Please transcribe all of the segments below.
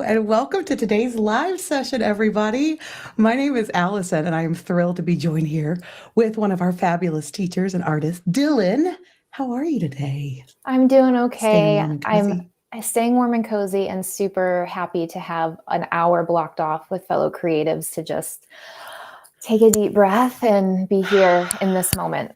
and welcome to today's live session, everybody. My name is Allison, and I am thrilled to be joined here with one of our fabulous teachers and artists, Dylan. How are you today? I'm doing Staying okay. warm and I'm cozy? staying warm and cozy and super happy to have an hour blocked off with fellow creatives to just take a deep breath and be here in this moment.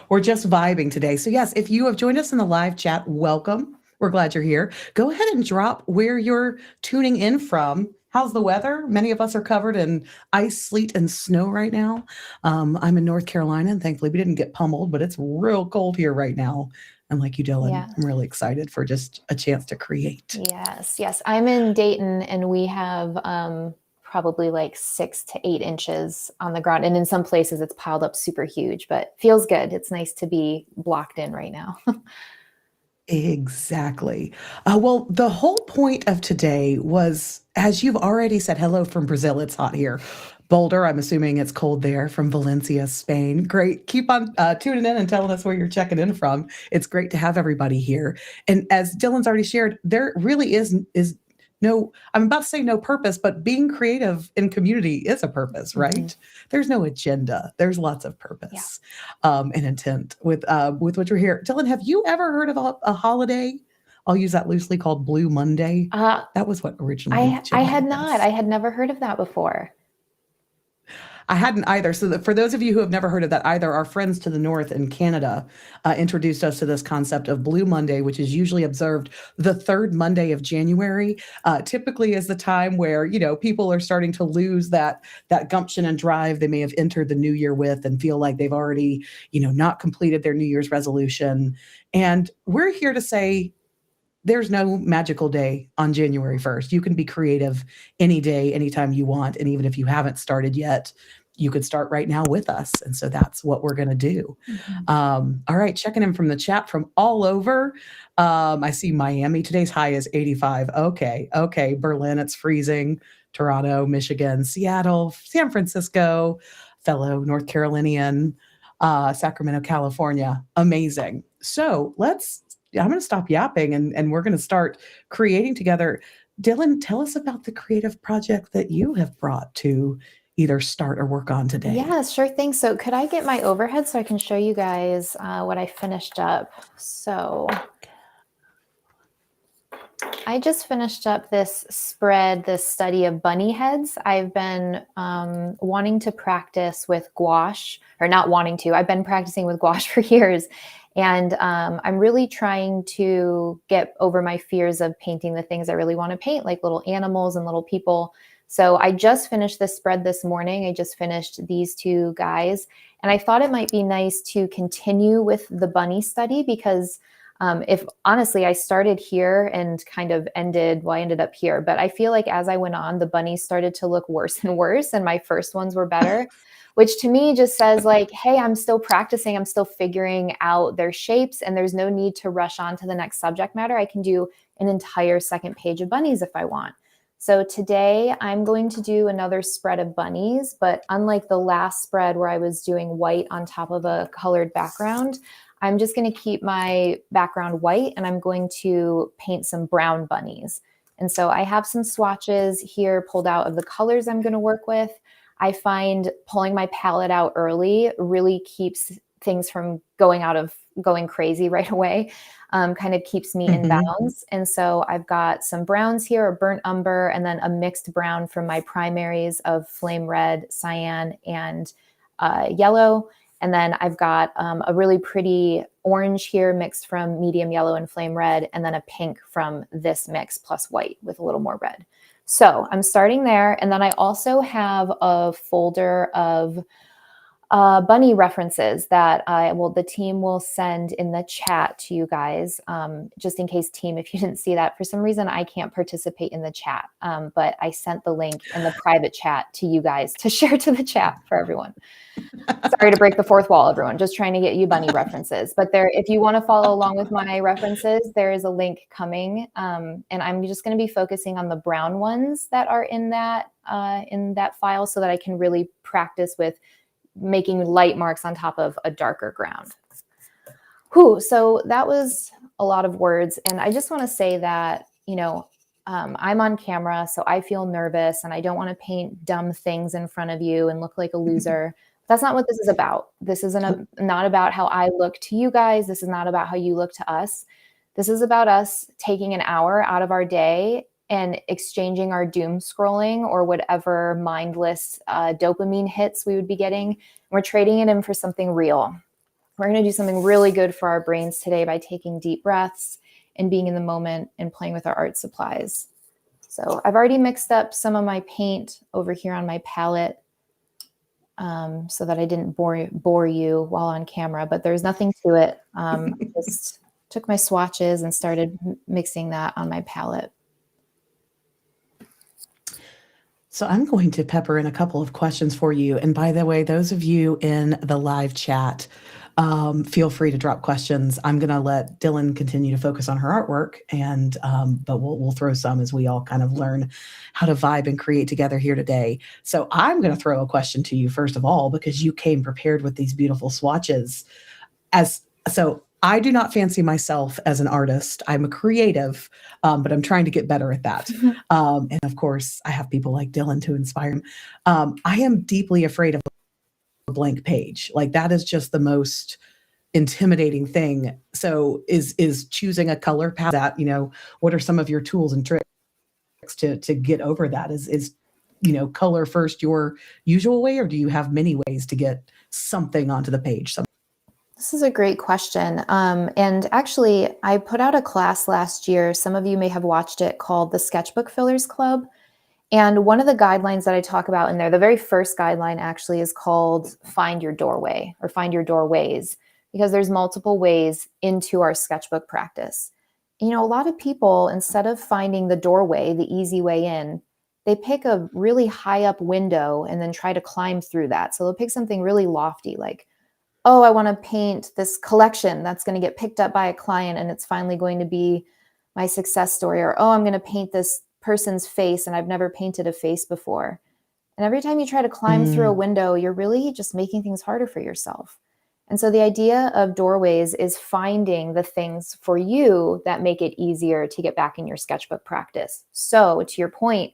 We're just vibing today. So, yes, if you have joined us in the live chat, welcome. We're glad you're here. Go ahead and drop where you're tuning in from. How's the weather? Many of us are covered in ice, sleet, and snow right now. I'm in North Carolina, and thankfully we didn't get pummeled, but it's real cold here right now. And like you, Dylan, Yeah. I'm really excited for just a chance to create. Yes. I'm in Dayton and we have probably like 6 to 8 inches on the ground. And in some places it's piled up super huge, but feels good. It's nice to be blocked in right now. Exactly. Well, the whole point of today was, as you've already said, hello from Brazil. It's hot here. Boulder, I'm assuming it's cold there, from Valencia, Spain. Great. Keep on tuning in and telling us where you're checking in from. It's great to have everybody here. And as Dylan's already shared, there really is no, I'm about to say no purpose, but being creative in community is a purpose, right? Mhm. There's no agenda. There's lots of Yeah. purpose and intent with what you're here. Dylan, have you ever heard of a holiday? I'll use that loosely called Blue Monday. Uh, That was what originally I had generated not. this. I had never heard of that before. I hadn't either. So, for those of you who have never heard of that either, our friends to the north in Canada introduced us to this concept of Blue Monday, which is usually observed the third Monday of January. Typically, is the time where people are starting to lose that gumption and drive they may have entered the new year with, and feel like they've already not completed their New Year's resolution. And we're here to say, there's no magical day on January 1st. You can be creative any day, anytime you want. And even if you haven't started yet, you could start right now with us. And so that's what we're going to do. Mhm. All right, checking in from the chat from all over. I see Miami. Today's high is 85. Okay. Berlin, it's freezing. Toronto, Michigan, Seattle, San Francisco, fellow North Carolinian, Sacramento, California. Amazing. So I'm going to stop yapping and we're going to start creating together. Dylan, tell us about the creative project that you have brought to either start or work on today. Yeah, sure thing. So could I get my overhead so I can show you guys what I finished up? So I just finished up this spread, this study of bunny heads. I've been wanting to practice with gouache, or not wanting to. I've been practicing with gouache for years. And I'm really trying to get over my fears of painting the things I really want to paint, like little animals and little people. So I just finished this spread this morning. I just finished these two guys. And I thought it might be nice to continue with the bunny study because if honestly, I started here and kind of ended, well, I ended up here, but I feel like as I went on, the bunnies started to look worse and worse, and my first ones were better, which to me just says like, hey, I'm still practicing, I'm still figuring out their shapes, and there's no need to rush on to the next subject matter. I can do an entire second page of bunnies if I want. So today I'm going to do another spread of bunnies, but unlike the last spread where I was doing white on top of a colored background, I'm just going to keep my background white and I'm going to paint some brown bunnies. And so I have some swatches here pulled out of the colors I'm going to work with. I find pulling my palette out early really keeps things from going crazy right away, kind of keeps me in Mhm. bounds. And so I've got some browns here, a burnt umber, and then a mixed brown from my primaries of flame red, cyan, and yellow. And then I've got a really pretty orange here mixed from medium yellow and flame red, and then a pink from this mix plus white with a little more red. So I'm starting there. And then I also have a folder of bunny references that the team will send in the chat to you guys. Just in case, team, if you didn't see that, for some reason I can't participate in the chat, but I sent the link in the private chat to you guys to share to the chat for everyone. Sorry to break the fourth wall, everyone. Just trying to get you bunny references. But there, if you want to follow along with my references, there is a link coming, and I'm just going to be focusing on the brown ones that are in that file, so that I can really practice with making light marks on top of a darker ground. Whew, so that was a lot of words. And I just want to say that, I'm on camera, so I feel nervous and I don't want to paint dumb things in front of you and look like a loser. That's not what this is about. This isn't not about how I look to you guys. This is not about how you look to us. This is about us taking an hour out of our day and exchanging our doom scrolling or whatever mindless dopamine hits we would be getting. We're trading it in for something real. We're going to do something really good for our brains today by taking deep breaths and being in the moment and playing with our art supplies. So I've already mixed up some of my paint over here on my palette so that I didn't bore you while on camera, but there's nothing to it. Just took my swatches and started mixing that on my palette. So I'm going to pepper in a couple of questions for you. And by the way, those of you in the live chat, feel free to drop questions. I'm going to let Dylan continue to focus on her artwork, and but we'll throw some as we all kind of learn how to vibe and create together here today. So I'm going to throw a question to you first of all, because you came prepared with these beautiful swatches. So I do not fancy myself as an artist. I'm a creative, but I'm trying to get better at that. And of course, I have people like Dylan to inspire me. I am deeply afraid of a blank page. Like that is just the most intimidating thing. So is choosing a color palette that, what are some of your tools and tricks to get over that? Is color first your usual way, or do you have many ways to get something onto the page? This is a great question. And actually, I put out a class last year. Some of you may have watched it, called the Sketchbook Fillers Club. And one of the guidelines that I talk about in there, the very first guideline actually is called Find Your Doorway, or Find Your Doorways, because there's multiple ways into our sketchbook practice. A lot of people, instead of finding the doorway, the easy way in, they pick a really high up window and then try to climb through that. So they'll pick something really lofty, like, oh, I want to paint this collection that's going to get picked up by a client and it's finally going to be my success story. Or, oh, I'm going to paint this person's face and I've never painted a face before. And every time you try to climb through a window, you're really just making things harder for yourself. And so the idea of doorways is finding the things for you that make it easier to get back in your sketchbook practice. So to your point,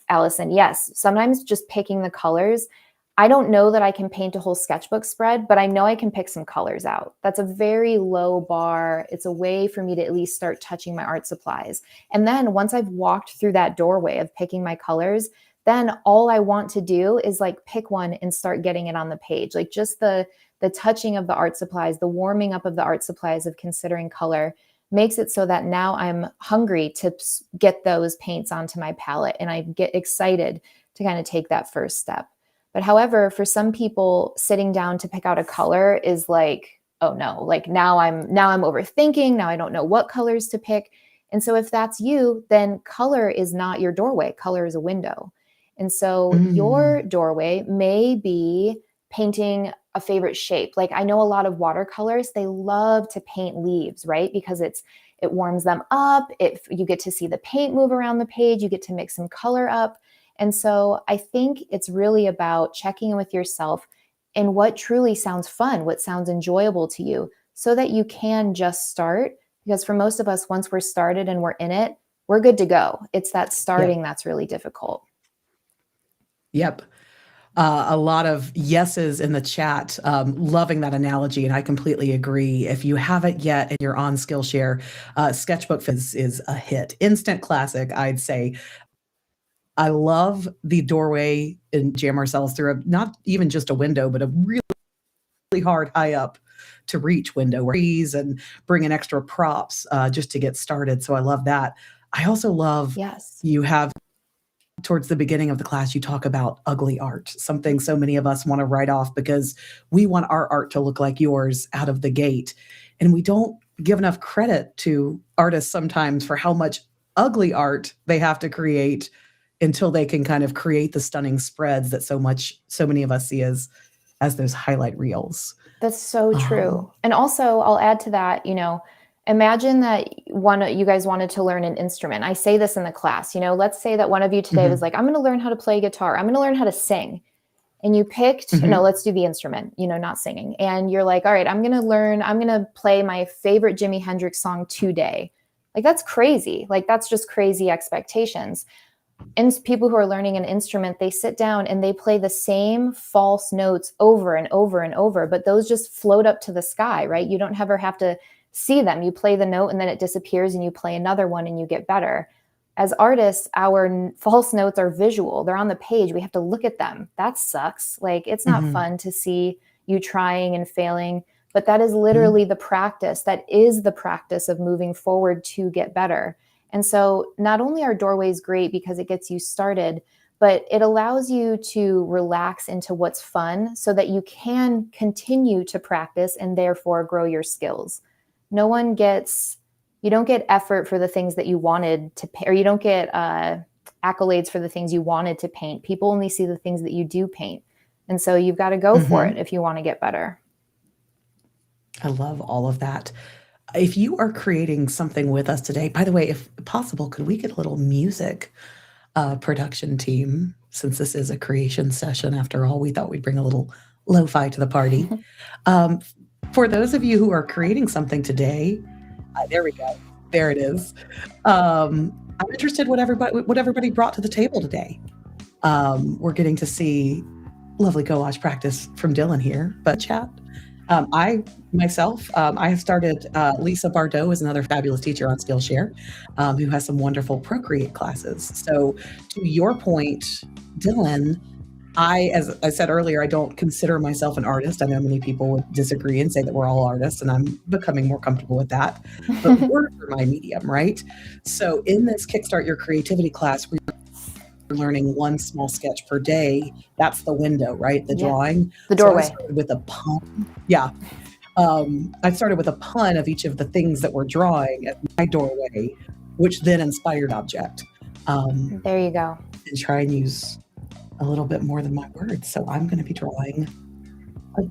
Allison, yes, sometimes just picking the colors. I don't know that I can paint a whole sketchbook spread, but I know I can pick some colors out. That's a very low bar. It's a way for me to at least start touching my art supplies. And then once I've walked through that doorway of picking my colors, then all I want to do is like pick one and start getting it on the page. Like just the touching of the art supplies, the warming up of the art supplies of considering color makes it so that now I'm hungry to get those paints onto my palette, and I get excited to kind of take that first step. But however, for some people, sitting down to pick out a color is like, oh no, like now I'm overthinking. Now I don't know what colors to pick. And so if that's you, then color is not your doorway. Color is a window. And so your doorway may be painting a favorite shape. Like I know a lot of watercolors, they love to paint leaves, right? Because it warms them up. You get to see the paint move around the page. You get to mix some color up. And so I think it's really about checking in with yourself and what truly sounds fun, what sounds enjoyable to you, so that you can just start. Because for most of us, once we're started and we're in it, we're good to go. It's that starting that's really difficult. Yep. A lot of yeses in the chat, loving that analogy, and I completely agree. If you haven't yet and you're on Skillshare, Sketchbook is a hit. Instant classic, I'd say. I love the doorway and jam ourselves through not even just a window, but a really hard, high up to reach window where trees and bring in extra props just to get started. So I love that. I also love you have towards the beginning of the class, you talk about ugly art, something so many of us want to write off because we want our art to look like yours out of the gate. And we don't give enough credit to artists sometimes for how much ugly art they have to create until they can kind of create the stunning spreads that so many of us see as those highlight reels. That's so true. And also I'll add to that, imagine that you guys wanted to learn an instrument. I say this in the class, let's say that one of you today was like, I'm going to learn how to play guitar. I'm going to learn how to sing. And you picked, no, let's do the instrument, not singing. And you're like, all right, I'm going to play my favorite Jimi Hendrix song today. Like, that's crazy. Like, that's just crazy expectations. And people who are learning an instrument, they sit down and they play the same false notes over and over and over, but those just float up to the sky, right? You don't ever have to see them. You play the note and then it disappears and you play another one and you get better. As artists, our false notes are visual. They're on the page. We have to look at them. That sucks. Like, it's not fun to see you trying and failing, but that is literally the practice. That is the practice of moving forward to get better. And so not only are doorways great because it gets you started, but it allows you to relax into what's fun so that you can continue to practice and therefore grow your skills. You don't get effort for the things that you wanted to paint, or you don't get accolades for the things you wanted to paint. People only see the things that you do paint. And so you've got to go for it if you want to get better. I love all of that. If you are creating something with us today, by the way, if possible, could we get a little music production team? Since this is a creation session, after all, we thought we'd bring a little lo-fi to the party. For those of you who are creating something today, there we go. There it is. I'm interested what everybody brought to the table today. We're getting to see lovely gouache practice from Dylan here, but chat. I have started, Lisa Bardot is another fabulous teacher on Skillshare, who has some wonderful Procreate classes. So to your point, Dylan, as I said earlier, I don't consider myself an artist. I know many people would disagree and say that we're all artists, and I'm becoming more comfortable with that. But words are my medium, right? So in this Kickstart Your Creativity class, we're learning one small sketch per day. That's the window, right? The drawing. The doorway. So I started with a pun. Yeah. I started with a pun of each of the things that we're drawing at my doorway, which then inspired object. There you go. And try and use a little bit more than my words. So I'm going to be drawing a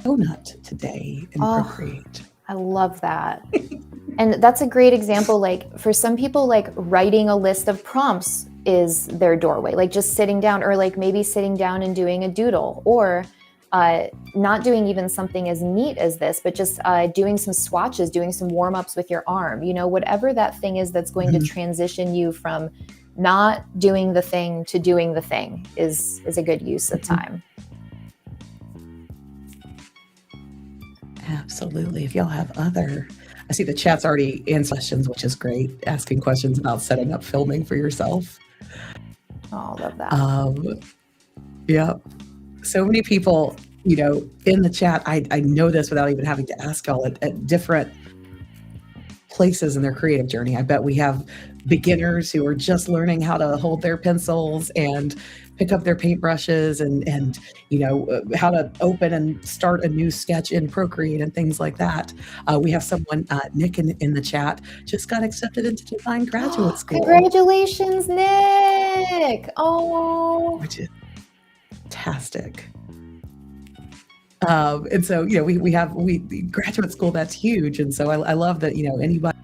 donut today in Procreate. I love that. And that's a great example. Like, for some people, like, writing a list of prompts is their doorway, like just sitting down, or like maybe sitting down and doing a doodle, or not doing even something as neat as this, but just doing some swatches, doing some warm-ups with your arm, whatever that thing is that's going to transition you from not doing the thing to doing the thing is a good use of time. Absolutely. If y'all have I see the chat's already answered questions, which is great. Asking questions about setting up filming for yourself. Oh, I love that. Yeah. So many people, in the chat, I know this without even having to ask y'all at different places in their creative journey. I bet we have beginners who are just learning how to hold their pencils and pick up their paintbrushes and how to open and start a new sketch in Procreate and things like that. We have someone, Nick in the chat, just got accepted into Design Graduate School. Congratulations, Nick! Oh, Which is fantastic. And so, we graduate school, that's huge. And so I love that, anybody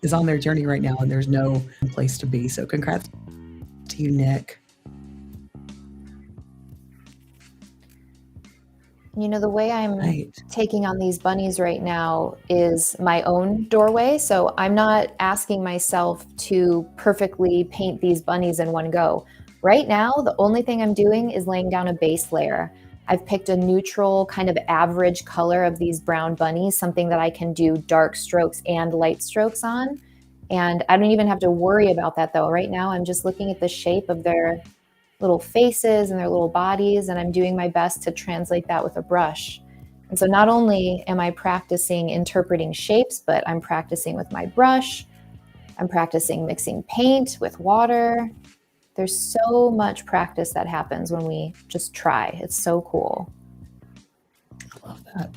is on their journey right now and there's no place to be. So congrats to you, Nick. The way I'm taking on these bunnies right now is my own doorway. So I'm not asking myself to perfectly paint these bunnies in one go. Right now, the only thing I'm doing is laying down a base layer. I've picked a neutral kind of average color of these brown bunnies, something that I can do dark strokes and light strokes on. And I don't even have to worry about that though. Right now, I'm just looking at the shape of their little faces and their little bodies, and I'm doing my best to translate that with a brush. And so not only am I practicing interpreting shapes, but I'm practicing with my brush. I'm practicing mixing paint with water. There's so much practice that happens when we just try. It's so cool. I love that.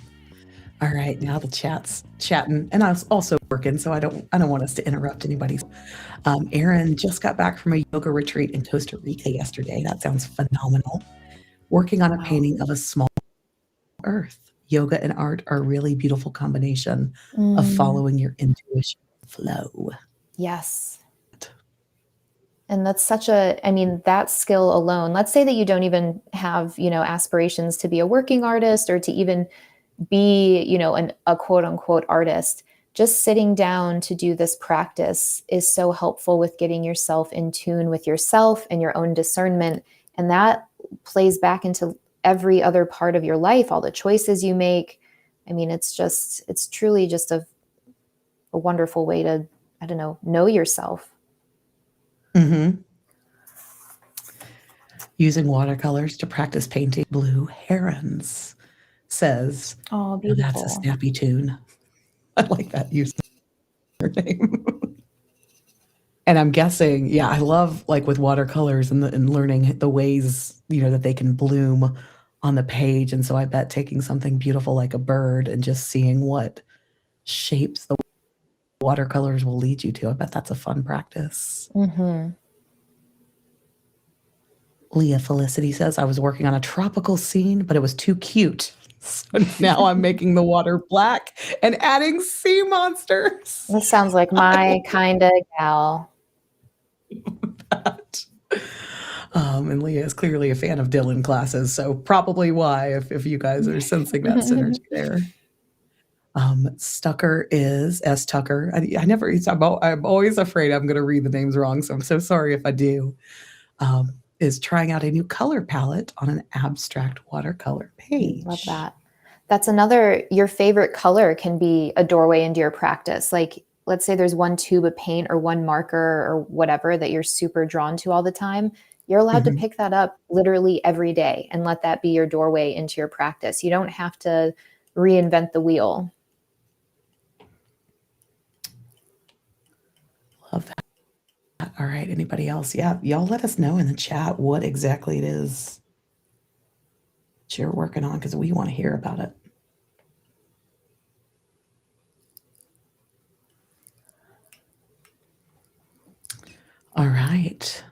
All right, now the chat's chatting, and I was also working, so I don't want us to interrupt anybody. Erin just got back from a yoga retreat in Costa Rica yesterday. That sounds phenomenal. Working on a painting of a small earth. Yoga and art are a really beautiful combination of following your intuition flow. Yes. And that's that skill alone, let's say that you don't even have, aspirations to be a working artist or to even be, a quote unquote artist. just sitting down to do this practice is so helpful with getting yourself in tune with yourself and your own discernment. And that plays back into every other part of your life, all the choices you make. I mean, it's truly just a wonderful way to, I don't know yourself. Mm-hmm. Using watercolors to practice painting blue herons says, Oh, "Now that's a beautiful. snappy tune." I like that username. And I'm guessing, yeah, I love like with watercolors and learning the ways, that they can bloom on the page. And so I bet taking something beautiful like a bird and just seeing what shapes the watercolors will lead you to. I bet that's a fun practice. Mm-hmm. Leah Felicity says, I was working on a tropical scene, but it was too cute. So now I'm making the water black and adding sea monsters. This sounds like my kind of gal. That. And Leah is clearly a fan of Dylan classes, so probably why, if you guys are sensing that synergy there. Stucker is S. Tucker. I never. I'm always afraid I'm going to read the names wrong, so I'm so sorry if I do. Is trying out a new color palette on an abstract watercolor page. Love that. That's another, your favorite color can be a doorway into your practice. Like, let's say there's one tube of paint or one marker or whatever that you're super drawn to all the time. You're allowed to pick that up literally every day and let that be your doorway into your practice. You don't have to reinvent the wheel. Love that. All right. Anybody else? Yeah. Y'all let us know in the chat what exactly it is that you're working on, because we want to hear about it. All right.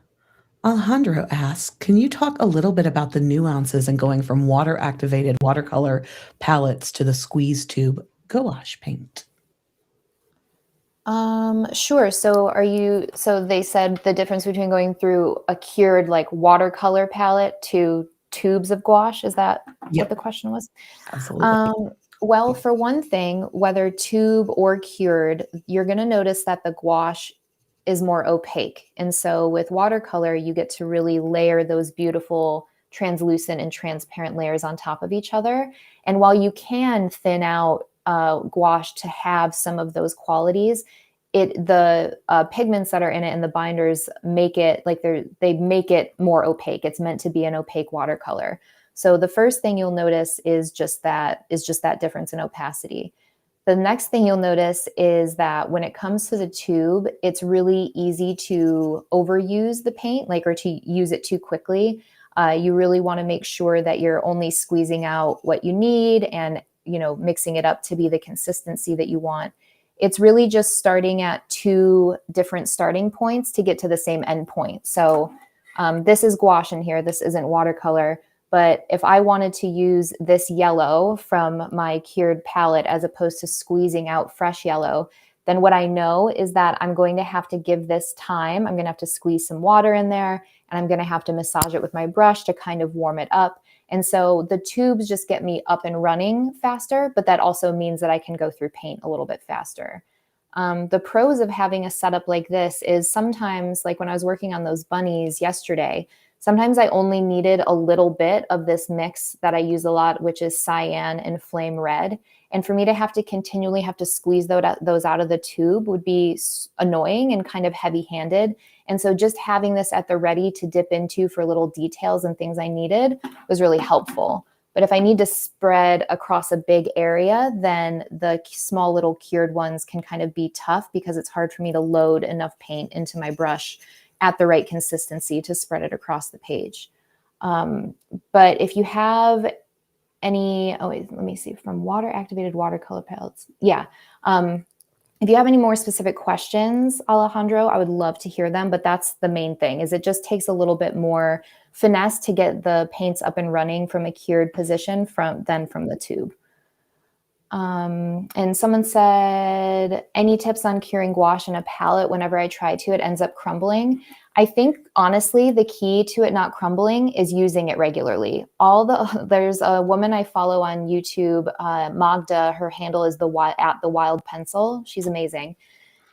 Alejandro asks, can you talk a little bit about the nuances in going from water-activated watercolor palettes to the squeeze tube gouache paint? Sure. So they said the difference between going through a cured like watercolor palette to tubes of gouache. Is that what the question was? Absolutely. Well, for one thing, whether tube or cured, you're going to notice that the gouache is more opaque. And so with watercolor, you get to really layer those beautiful translucent and transparent layers on top of each other. And while you can thin out gouache to have some of those qualities, the pigments that are in it and the binders make it like they make it more opaque. It's meant to be an opaque watercolor. So the first thing you'll notice is just that difference in opacity. The next thing you'll notice is that when it comes to the tube, it's really easy to overuse the paint, or to use it too quickly. You really want to make sure that you're only squeezing out what you need and, mixing it up to be the consistency that you want. It's really just starting at two different starting points to get to the same end point. So this is gouache in here. This isn't watercolor. But if I wanted to use this yellow from my cured palette as opposed to squeezing out fresh yellow, then what I know is that I'm going to have to give this time. I'm going to have to squeeze some water in there, and I'm going to have to massage it with my brush to kind of warm it up. And so the tubes just get me up and running faster, but that also means that I can go through paint a little bit faster. The pros of having a setup like this is sometimes, like when I was working on those bunnies yesterday, sometimes I only needed a little bit of this mix that I use a lot, which is cyan and flame red. And for me to have to continually squeeze those out of the tube would be annoying and kind of heavy-handed. And so just having this at the ready to dip into for little details and things I needed was really helpful. But if I need to spread across a big area, then the small little cured ones can kind of be tough because it's hard for me to load enough paint into my brush at the right consistency to spread it across the page. But if you have any, let me see, from water-activated watercolor palettes. Yeah. If you have any more specific questions, Alejandro, I would love to hear them, but that's the main thing, is it just takes a little bit more finesse to get the paints up and running from a cured position than from the tube. And someone said, any tips on curing gouache in a palette? Whenever I try to, it ends up crumbling. I think honestly, the key to it not crumbling is using it regularly. There's a woman I follow on YouTube, Magda. Her handle is at the Wild Pencil. She's amazing.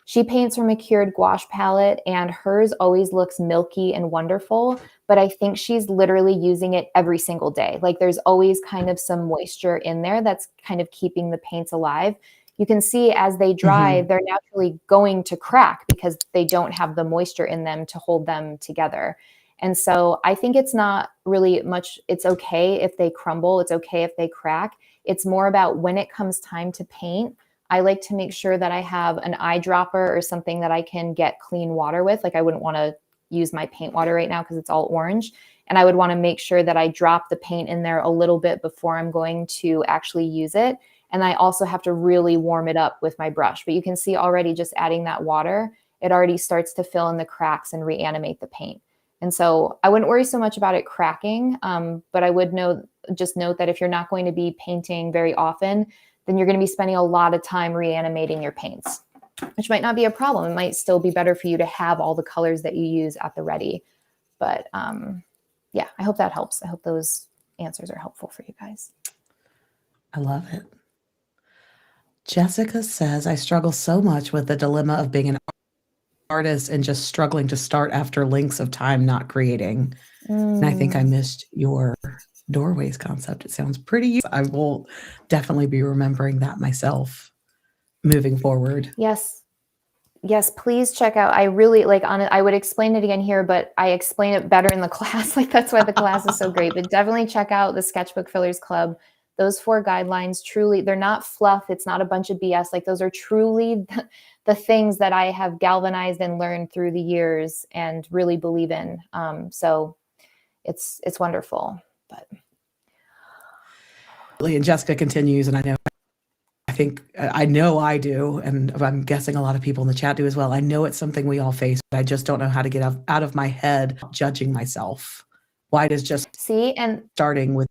She paints from a cured gouache palette, and hers always looks milky and wonderful. But I think she's literally using it every single day. Like there's always kind of some moisture in there that's kind of keeping the paints alive. You can see as they dry, they're naturally going to crack because they don't have the moisture in them to hold them together. And so I think it's not really much. It's okay if they crumble. It's okay if they crack. It's more about when it comes time to paint. I like to make sure that I have an eyedropper or something that I can get clean water with. Like I wouldn't want to use my paint water right now because it's all orange. And I would want to make sure that I drop the paint in there a little bit before I'm going to actually use it. And I also have to really warm it up with my brush. But you can see already just adding that water, it already starts to fill in the cracks and reanimate the paint. And so I wouldn't worry so much about it cracking, but I would note that if you're not going to be painting very often, then you're going to be spending a lot of time reanimating your paints, which might not be a problem. It might still be better for you to have all the colors that you use at the ready. But yeah, I hope that helps. I hope those answers are helpful for you guys. I love it. Jessica says, I struggle so much with the dilemma of being an artist and just struggling to start after lengths of time not creating. And I think I missed your doorways concept. It sounds pretty useful. I will definitely be remembering that myself moving forward. Yes. Yes, please check out. I really like on it. I would explain it again here, but I explain it better in the class. Like that's why the class is so great. But definitely check out the Sketchbook Fillers Club. Those 4 guidelines, truly, they're not fluff. It's not a bunch of BS. Like those are truly the things that I have galvanized and learned through the years and really believe in. So it's wonderful. But and Jessica continues, and I know I do, and I'm guessing a lot of people in the chat do as well. I know it's something we all face, but I just don't know how to get out of my head judging myself. Why does just starting with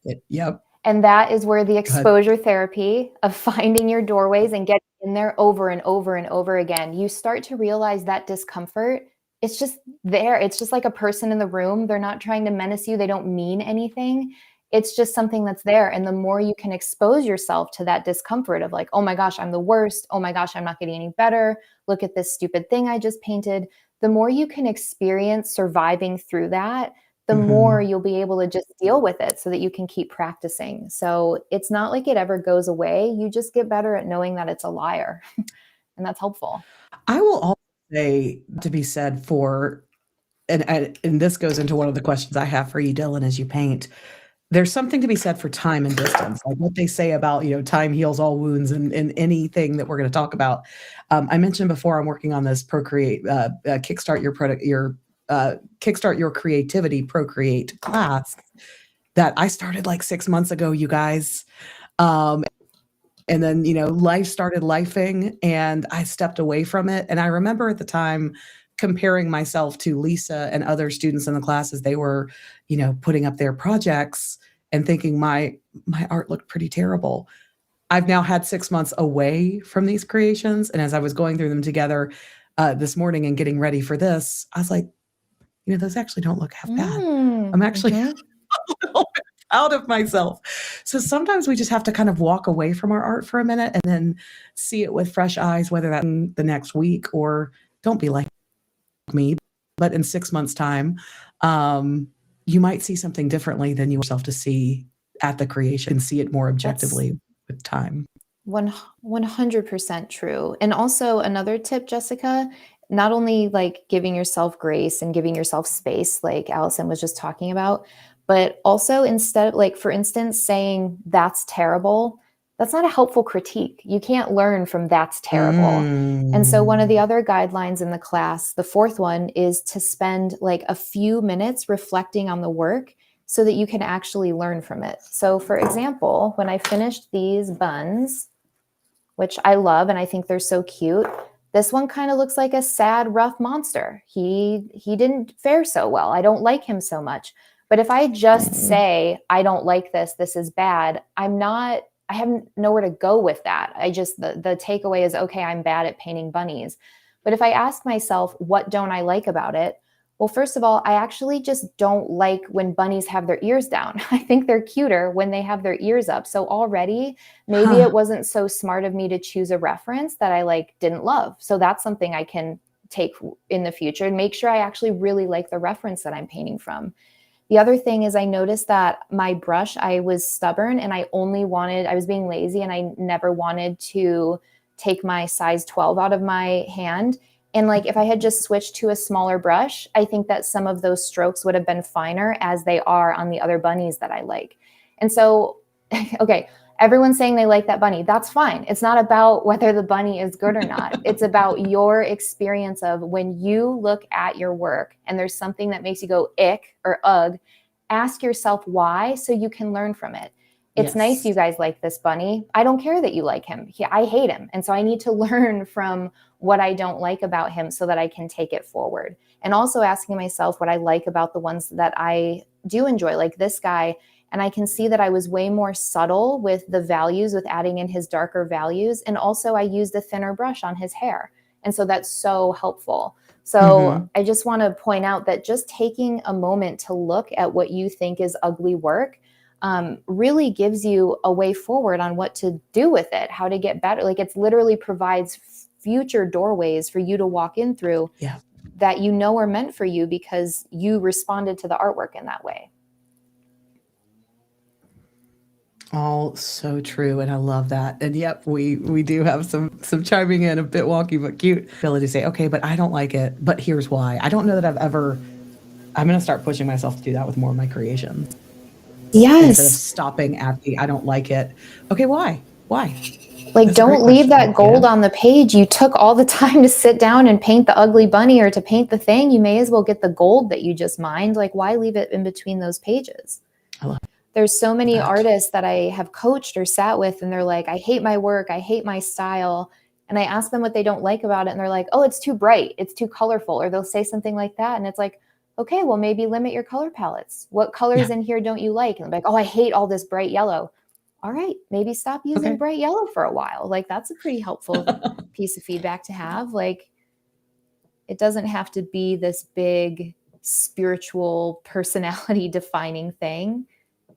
it? Yep. And that is where the exposure therapy of finding your doorways and getting in there over and over and over again, you start to realize that discomfort, it's just there. It's just like a person in the room. They're not trying to menace you. They don't mean anything. It's just something that's there. And the more you can expose yourself to that discomfort of like, oh my gosh, I'm the worst. Oh my gosh, I'm not getting any better. Look at this stupid thing I just painted. The more you can experience surviving through that, the more you'll be able to just deal with it so that you can keep practicing. So it's not like it ever goes away. You just get better at knowing that it's a liar. And that's helpful. I will also say to be said for, and this goes into one of the questions I have for you, Dylan, as you paint. There's something to be said for time and distance, like what they say about, time heals all wounds and anything that we're going to talk about. I mentioned before, I'm working on this Procreate, Kickstart Your Creativity Procreate class that I started like 6 months ago, you guys. And then, life started lifing and I stepped away from it. And I remember at the time comparing myself to Lisa and other students in the class as they were, putting up their projects and thinking my art looked pretty terrible. I've now had 6 months away from these creations. And as I was going through them together this morning and getting ready for this, I was like, those actually don't look half bad. I'm actually a little bit proud of myself. So sometimes we just have to kind of walk away from our art for a minute and then see it with fresh eyes, whether that's in the next week or don't be like me, but in 6 months' time, you might see something differently than you yourself to see at the creation and see it more objectively with time. 100% true. And also another tip, Jessica, not only like giving yourself grace and giving yourself space, like Allison was just talking about, but also instead of like, for instance, saying that's terrible, that's not a helpful critique. You can't learn from that's terrible. And so one of the other guidelines in the class, the 4th one, is to spend like a few minutes reflecting on the work so that you can actually learn from it. So for example, when I finished these buns, which I love and I think they're so cute, this one kind of looks like a sad, rough monster. He didn't fare so well. I don't like him so much. But if I just say, I don't like this, this is bad, I'm not I have nowhere to go with that. The takeaway is, okay, I'm bad at painting bunnies. But if I ask myself, what don't I like about it? Well, first of all, I actually just don't like when bunnies have their ears down. I think they're cuter when they have their ears up. So already, maybe Huh. it wasn't so smart of me to choose a reference that I like didn't love. So that's something I can take in the future and make sure I actually really like the reference that I'm painting from. The other thing is I noticed that my brush, I was stubborn and I was being lazy and I never wanted to take my size 12 out of my hand. And like, if I had just switched to a smaller brush, I think that some of those strokes would have been finer as they are on the other bunnies that I like. And so, okay, everyone's saying they like that bunny. That's fine. It's not about whether the bunny is good or not. It's about your experience of when you look at your work and there's something that makes you go ick or ugh, ask yourself why so you can learn from it. It's nice you guys like this bunny. I don't care that you like him. I hate him. And so I need to learn from what I don't like about him so that I can take it forward. And also asking myself what I like about the ones that I do enjoy, like this guy. And I can see that I was way more subtle with the values, with adding in his darker values. And also I used a thinner brush on his hair. And so that's so helpful. So I just want to point out that just taking a moment to look at what you think is ugly work really gives you a way forward on what to do with it, how to get better. Like it's literally provides future doorways for you to walk in through that you know are meant for you because you responded to the artwork in that way. All so true, and I love that. And yep, we do have some chiming in, a bit wonky but cute ability to say, okay, but I don't like it, but here's why. I don't know that I'm going to start pushing myself to do that with more of my creations instead of Yes. stopping at the I don't like it. Okay, why? Like, That's a great don't leave question, that gold on the page. You took all the time to sit down and paint the ugly bunny or to paint the thing. You may as well get the gold that you just mined. Like, why leave it in between those pages? I love There's so many that. artists that I have coached or sat with, and they're like, I hate my work. I hate my style. And I ask them what they don't like about it. And they're like, oh, it's too bright. It's too colorful. Or they'll say something like that. And it's like, okay, well, maybe limit your color palettes. What colors in here don't you like? And I'm like, oh, I hate all this bright yellow. All right, maybe stop using bright yellow for a while. Like, that's a pretty helpful piece of feedback to have. Like, it doesn't have to be this big spiritual personality defining thing.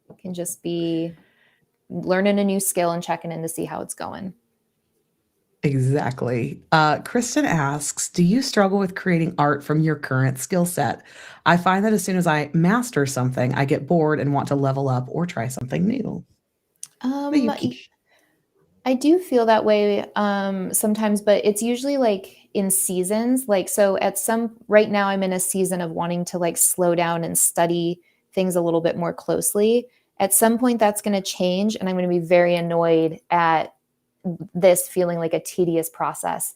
It can just be learning a new skill and checking in to see how it's going. Exactly. Kristen asks, do you struggle with creating art from your current skill set? I find that as soon as I master something, I get bored and want to level up or try something new. I do feel that way sometimes, but it's usually like in seasons. Like, so right now I'm in a season of wanting to like slow down and study things a little bit more closely. At some point that's going to change and I'm going to be very annoyed at this feeling like a tedious process.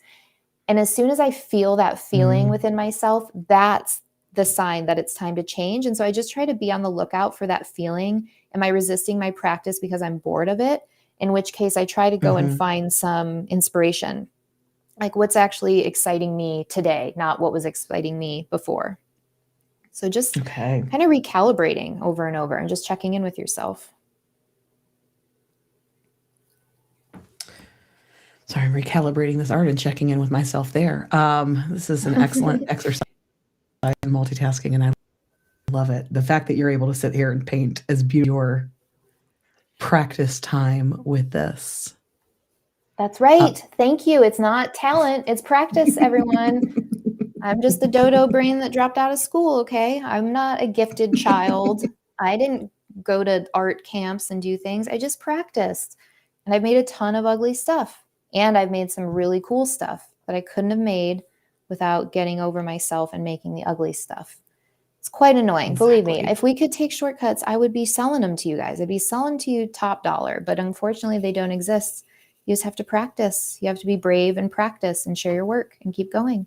And as soon as I feel that feeling within myself, that's the sign that it's time to change. And so I just try to be on the lookout for that feeling. Am I resisting my practice because I'm bored of it? In which case I try to go and find some inspiration. Like what's actually exciting me today, not what was exciting me before. So just kind of recalibrating over and over and just checking in with yourself. Sorry, I'm recalibrating this art and checking in with myself there. This is an excellent exercise in multitasking, and I love it. The fact that you're able to sit here and paint as beautiful your practice time with this. That's right. Thank you. It's not talent, it's practice, everyone. I'm just a dodo brain that dropped out of school, okay? I'm not a gifted child. I didn't go to art camps and do things. I just practiced. And I've made a ton of ugly stuff. And I've made some really cool stuff that I couldn't have made without getting over myself and making the ugly stuff. It's quite annoying. Believe me, if we could take shortcuts, I would be selling them to you guys. I'd be selling to you top dollar, but unfortunately they don't exist. You just have to practice. You have to be brave and practice and share your work and keep going.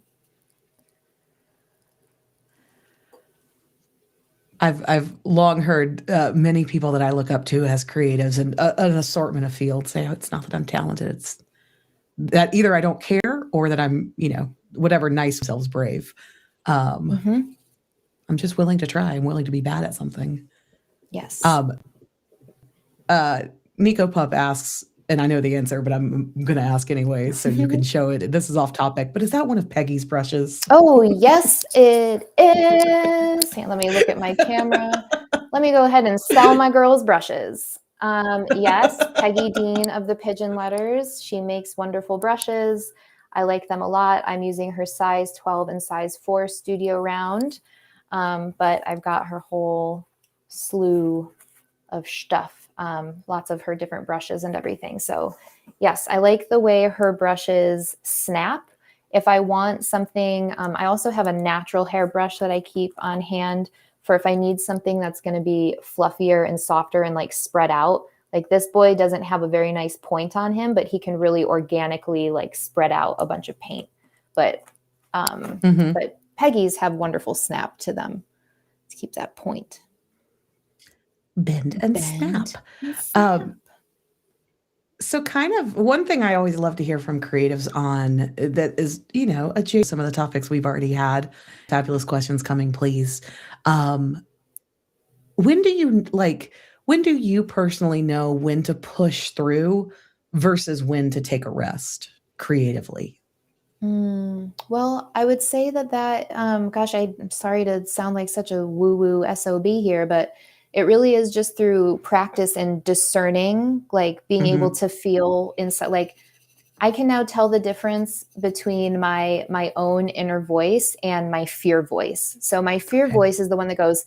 I've long heard many people that I look up to as creatives and an assortment of fields say, oh, it's not that I'm talented. It's that either I don't care or that I'm, whatever, nice themselves brave. I'm just willing to try. I'm willing to be bad at something. Yes. Nico Pup asks, and I know the answer, but I'm going to ask anyway, so you can show it. This is off topic, but is that one of Peggy's brushes? Oh, yes, it is. Let me look at my camera. Let me go ahead and sell my girls' brushes. Yes, Peggy Dean of the Pigeon Letters. She makes wonderful brushes. I like them a lot. I'm using her size 12 and size 4 studio round, but I've got her whole slew of stuff, lots of her different brushes and everything. So yes, I like the way her brushes snap. If I want something, I also have a natural hair brush that I keep on hand for if I need something that's going to be fluffier and softer and like spread out. Like this boy doesn't have a very nice point on him, but he can really organically like spread out a bunch of paint. But but Peggy's have wonderful snap to them to keep that point. Bend and snap. So kind of one thing I always love to hear from creatives on that is, adjacent some of the topics we've already had. Fabulous questions coming, please. When do you personally know when to push through versus when to take a rest creatively? Well, I would say that gosh, I'm sorry to sound like such a woo-woo SOB here, but it really is just through practice and discerning, like being able to feel inside. Like I can now tell the difference between my own inner voice and my fear voice. So my fear voice is the one that goes,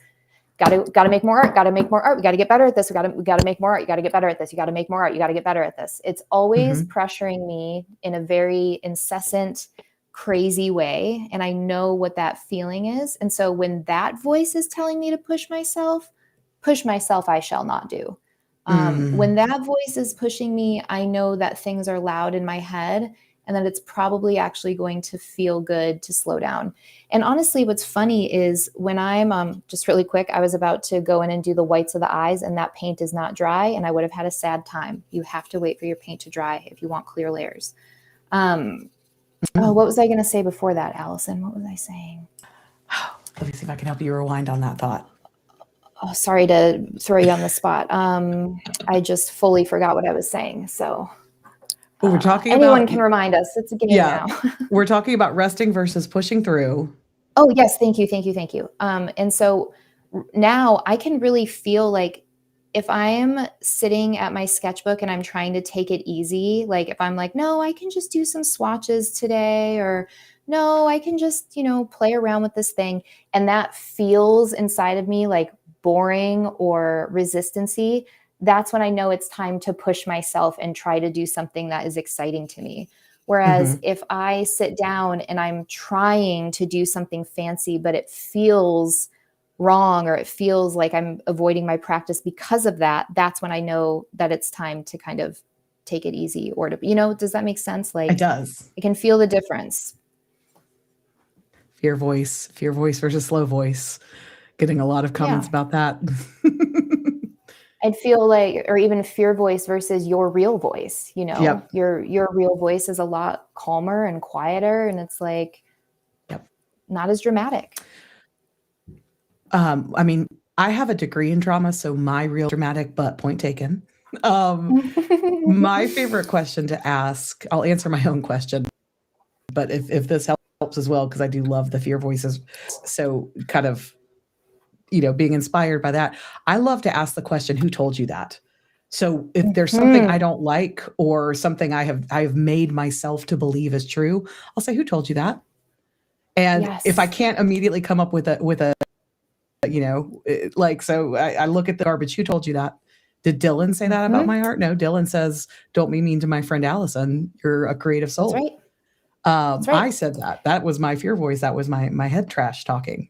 gotta make more art, gotta make more art, we gotta get better at this, we gotta make more art, you gotta get better at this, you gotta make more art, you gotta get better at this. It's always pressuring me in a very incessant, crazy way. And I know what that feeling is. And so when that voice is telling me to push myself I shall not do. When that voice is pushing me, I know that things are loud in my head and that it's probably actually going to feel good to slow down. And honestly, what's funny is when I'm just really quick, I was about to go in and do the whites of the eyes and that paint is not dry and I would have had a sad time. You have to wait for your paint to dry if you want clear layers. What was I going to say before that, Allison? What was I saying? Let me see if I can help you rewind on that thought. Oh, sorry to throw you on the spot. I just fully forgot what I was saying. So we're talking anyone can remind us. It's a game now. We're talking about resting versus pushing through. Oh, yes. Thank you. And so now I can really feel like if I'm sitting at my sketchbook and I'm trying to take it easy, like if I'm like, no, I can just do some swatches today, or no, I can just, play around with this thing. And that feels inside of me like boring or resistancy, that's when I know it's time to push myself and try to do something that is exciting to me. Whereas if I sit down and I'm trying to do something fancy, but it feels wrong or it feels like I'm avoiding my practice because of that, that's when I know that it's time to kind of take it easy or to, does that make sense? Like it does. I can feel the difference. Fear voice versus slow voice. Getting a lot of comments about that. I'd feel like, or even fear voice versus your real voice, your real voice is a lot calmer and quieter. And it's like, not as dramatic. I mean, I have a degree in drama, so my real dramatic, but point taken. My favorite question to ask, I'll answer my own question, but if this helps as well, because I do love the fear voices. So kind of, being inspired by that, I love to ask the question, who told you that? So if there's something I don't like or something I've made myself to believe is true, I'll say, who told you that? And if I can't immediately come up with a so I look at the garbage. Who told you that? Did Dylan say that about my art? No, Dylan says, don't be mean to my friend Allison. You're a creative soul. That's right. That's right. I said that. That was my fear voice. That was my head trash talking.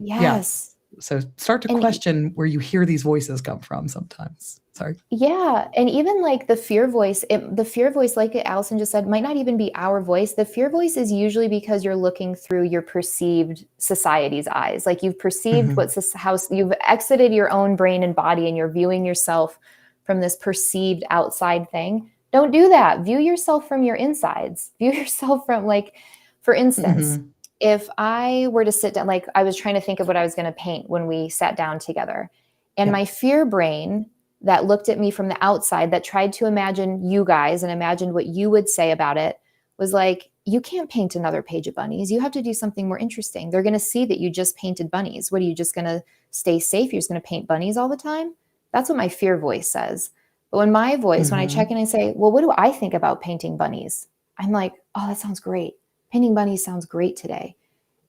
Yes. So start to question where you hear these voices come from sometimes. Sorry. Yeah. And even like the fear voice, like Allison just said, might not even be our voice. The fear voice is usually because you're looking through your perceived society's eyes. Like you've perceived how you've exited your own brain and body and you're viewing yourself from this perceived outside thing. Don't do that. View yourself from your insides. View yourself from, like, for instance, if I were to sit down, like I was trying to think of what I was going to paint when we sat down together, and my fear brain that looked at me from the outside, that tried to imagine you guys and imagined what you would say about it, was like, you can't paint another page of bunnies. You have to do something more interesting. They're going to see that you just painted bunnies. What are you just going to stay safe? You're just going to paint bunnies all the time? That's what my fear voice says. But when my voice, when I check in and say, well, what do I think about painting bunnies? I'm like, oh, that sounds great. Painting bunnies sounds great today.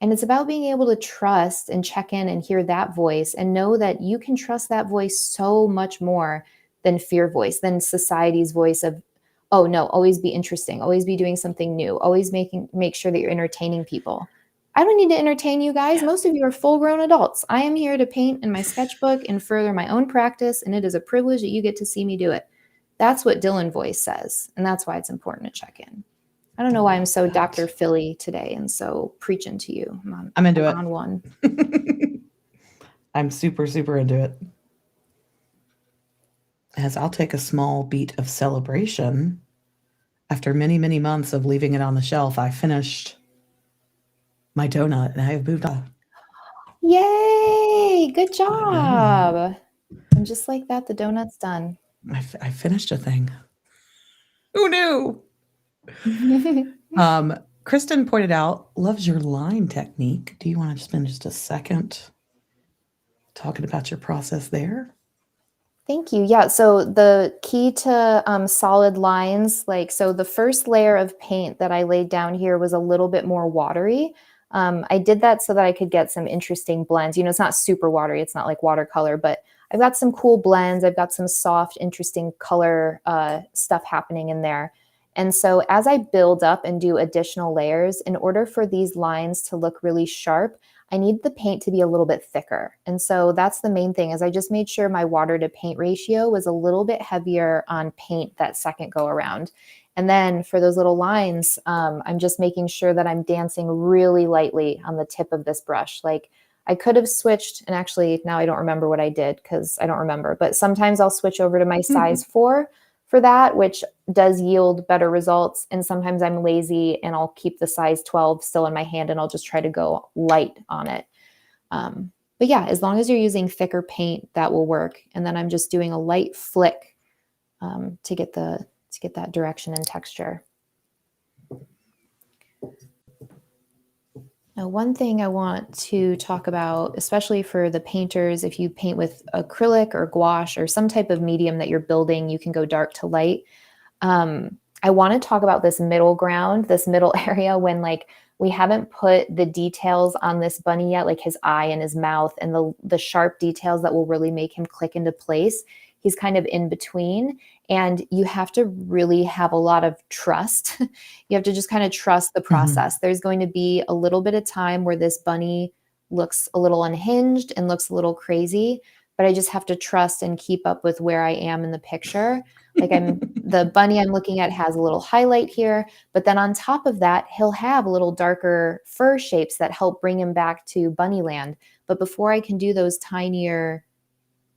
And it's about being able to trust and check in and hear that voice and know that you can trust that voice so much more than fear voice, than society's voice of, oh no, always be interesting, always be doing something new, always make sure that you're entertaining people. I don't need to entertain you guys. Most of you are full-grown adults. I am here to paint in my sketchbook and further my own practice, and it is a privilege that you get to see me do it. That's what Dylan voice says, and that's why it's important to check in. I don't know why I'm so Dr. Philly today and so preaching to you. I'm into it. On one. I'm super, super into it. As I'll take a small beat of celebration. After many, many months of leaving it on the shelf, I finished my donut and I have moved on. Yay! Good job. And just like that, the donut's done. I finished a thing. Who knew? Kristen pointed out, loves your line technique. Do you want to spend just a second talking about your process there? Thank you. Yeah. So the key to solid lines, so the first layer of paint that I laid down here was a little bit more watery. I did that so that I could get some interesting blends. You know, it's not super watery. It's not like watercolor, but I've got some cool blends. I've got some soft, interesting color stuff happening in there. And so as I build up and do additional layers, in order for these lines to look really sharp, I need the paint to be a little bit thicker. And so that's the main thing, is I just made sure my water to paint ratio was a little bit heavier on paint that second go around. And then for those little lines, I'm just making sure that I'm dancing really lightly on the tip of this brush. Like I could have switched, and actually now I don't remember what I did because I don't remember, but sometimes I'll switch over to my size 4 for that, which does yield better results. And sometimes I'm lazy and I'll keep the size 12 still in my hand and I'll just try to go light on it. But yeah, as long as you're using thicker paint, that will work. And then I'm just doing a light flick to get that direction and texture. Now, one thing I want to talk about, especially for the painters, if you paint with acrylic or gouache or some type of medium that you're building, you can go dark to light. I want to talk about this middle ground, this middle area when we haven't put the details on this bunny yet, like his eye and his mouth and the sharp details that will really make him click into place. He's kind of in between, and you have to really have a lot of trust. You have to just kind of trust the process. There's going to be a little bit of time where this bunny looks a little unhinged and looks a little crazy, but I just have to trust and keep up with where I am in the picture. Like the bunny I'm looking at has a little highlight here, but then on top of that, he'll have a little darker fur shapes that help bring him back to bunny land. But before I can do those tinier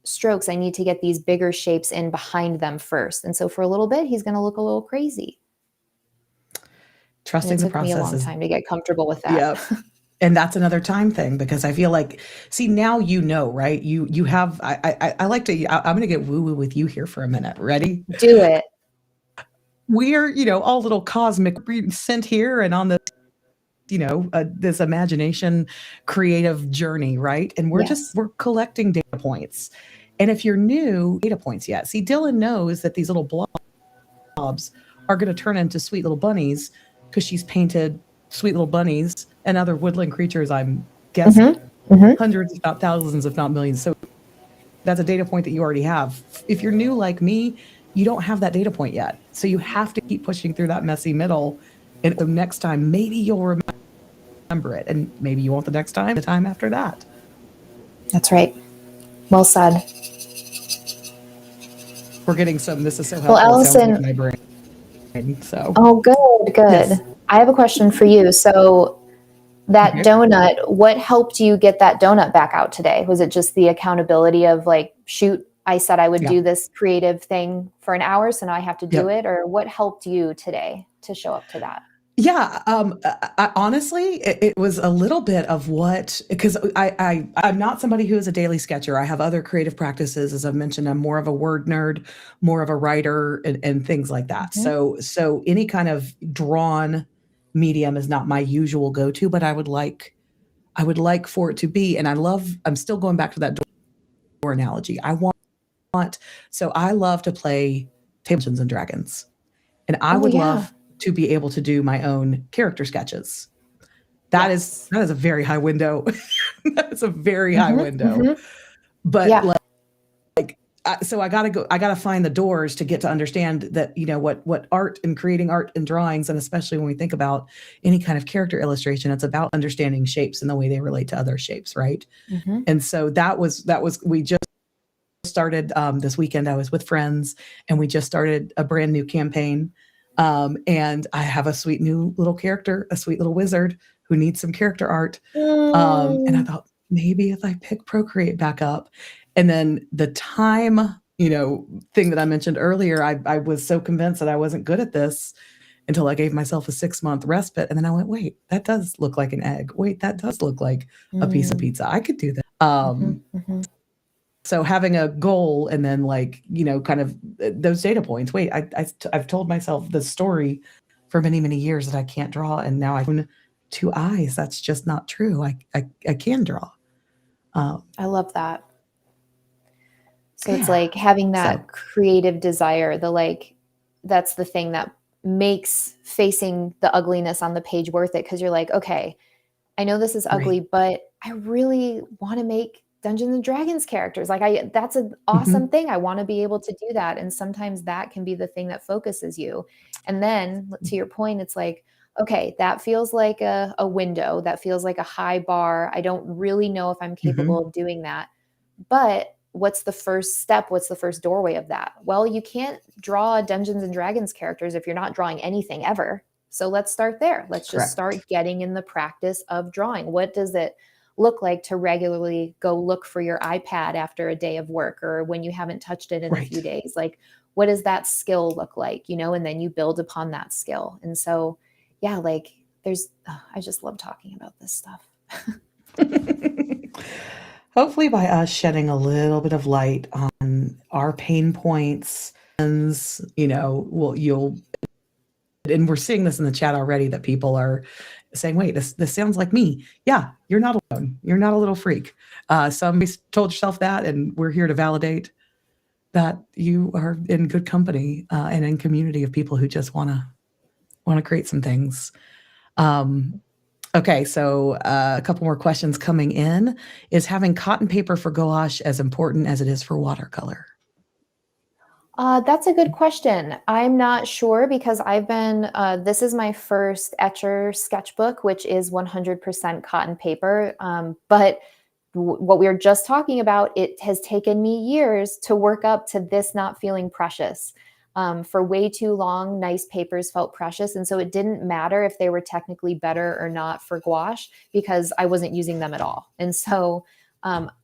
strokes, I need to get these bigger shapes in behind them first. And so for a little bit, he's going to look a little crazy. Trusting the process. It took me a long time to get comfortable with that. Yep. And that's another time thing, because I feel like, see, now you know, right? You have, I like to, I'm going to get woo-woo with you here for a minute. Ready? Do it. We're, all little cosmic sent here and on the, this imagination creative journey, right? And we're we're collecting data points. And if you're new, data points yet. See, Dylan knows that these little blobs are going to turn into sweet little bunnies because she's painted sweet little bunnies and other woodland creatures, I'm guessing, hundreds, if not thousands, if not millions. So that's a data point that you already have. If you're new like me, you don't have that data point yet. So you have to keep pushing through that messy middle. And so next time, maybe you'll remember it. And maybe you won't the next time, the time after that. That's right. Well said. We're getting some, this is so helpful. Well, Allison, my brain. So. Oh, good. Yes. I have a question for you. So that donut, what helped you get that donut back out today? Was it just the accountability of shoot, I said I would do this creative thing for an hour, so now I have to do it? Or what helped you today to show up to that? Yeah, honestly, it was a little bit of what because I'm not somebody who is a daily sketcher. I have other creative practices, as I've mentioned. I'm more of a word nerd, more of a writer, and things like that. Mhm. So any kind of drawn medium is not my usual go-to, but I would like for it to be. And I'm still going back to that door analogy. So I love to play Dungeons and Dragons, and I Oh would yeah. love to be able to do my own character sketches. That is Yes. that is a very high window. That is a very high Mhm, window. mhm. But Yeah. so I gotta find the doors to get to understand that, what art and creating art and drawings, and especially when we think about any kind of character illustration, it's about understanding shapes and the way they relate to other shapes, right? Mhm. And so that was we just started this weekend. I was with friends and we just started a brand new campaign. And I have a sweet new little character, a sweet little wizard who needs some character art. And I Mm. thought maybe if I pick Procreate back up, and then the time, thing that I mentioned earlier, I was so convinced that I wasn't good at this until I gave myself a 6-month respite. And then I went, wait, that does look like an egg. Wait, that does look like a piece of Mm. pizza. I could do that. Mhm, mhm. So having a goal and then kind of those data points. Wait, I've told myself the story for many, many years that I can't draw. And now I've own 2 eyes. That's just not true. I can draw. Um, I love that. So it's yeah. like having So, that creative desire, that's the thing that makes facing the ugliness on the page worth it because you're like, okay, I know this is ugly, right. but I really want to make Dungeons and Dragons characters. That's an awesome Mhm. thing. I want to be able to do that. And sometimes that can be the thing that focuses you. And then to your point, it's like, okay, that feels like a window. That feels like a high bar. I don't really know if I'm capable Mhm. of doing that. But what's the first step? What's the first doorway of that? Well, you can't draw Dungeons and Dragons characters if you're not drawing anything ever. So let's start there. Let's just Correct. start getting in the practice of drawing. What does it look like to regularly go look for your iPad after a day of work or when you haven't touched it in a few Right. days? Like, what does that skill look like? And then you build upon that skill. And so, yeah, I just love talking about this stuff. Hopefully, by us shedding a little bit of light on our pain points, well, and we're seeing this in the chat already that people are saying, "Wait, this sounds like me." Yeah, you're not alone. You're not a little freak. Some told yourself that, and we're here to validate that you are in good company and in community of people who just want to create some things. Um, okay, so a couple more questions coming in. Is having cotton paper for gouache as important as it is for watercolor? That's a good question. I'm not sure because this is my first etcher sketchbook, which is 100% cotton paper. But what we were just talking about, it has taken me years to work up to this not feeling precious. For way too long, nice papers felt precious. And so it didn't matter if they were technically better or not for gouache because I wasn't using them at all. And so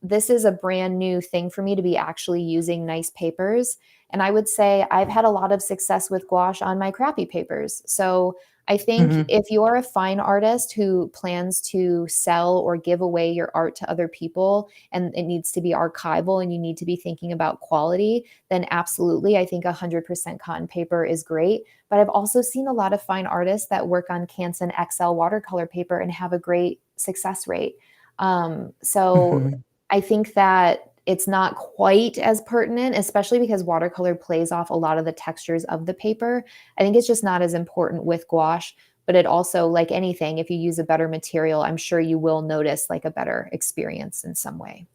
this is a brand new thing for me to be actually using nice papers. And I would say I've had a lot of success with gouache on my crappy papers. So I think Mhm. if you're a fine artist who plans to sell or give away your art to other people and it needs to be archival and you need to be thinking about quality, then absolutely, I think 100% cotton paper is great. But I've also seen a lot of fine artists that work on Canson XL watercolor paper and have a great success rate. So Mhm. I think that it's not quite as pertinent, especially because watercolor plays off a lot of the textures of the paper. I think it's just not as important with gouache, but it also, like anything, if you use a better material, I'm sure you will notice like a better experience in some way.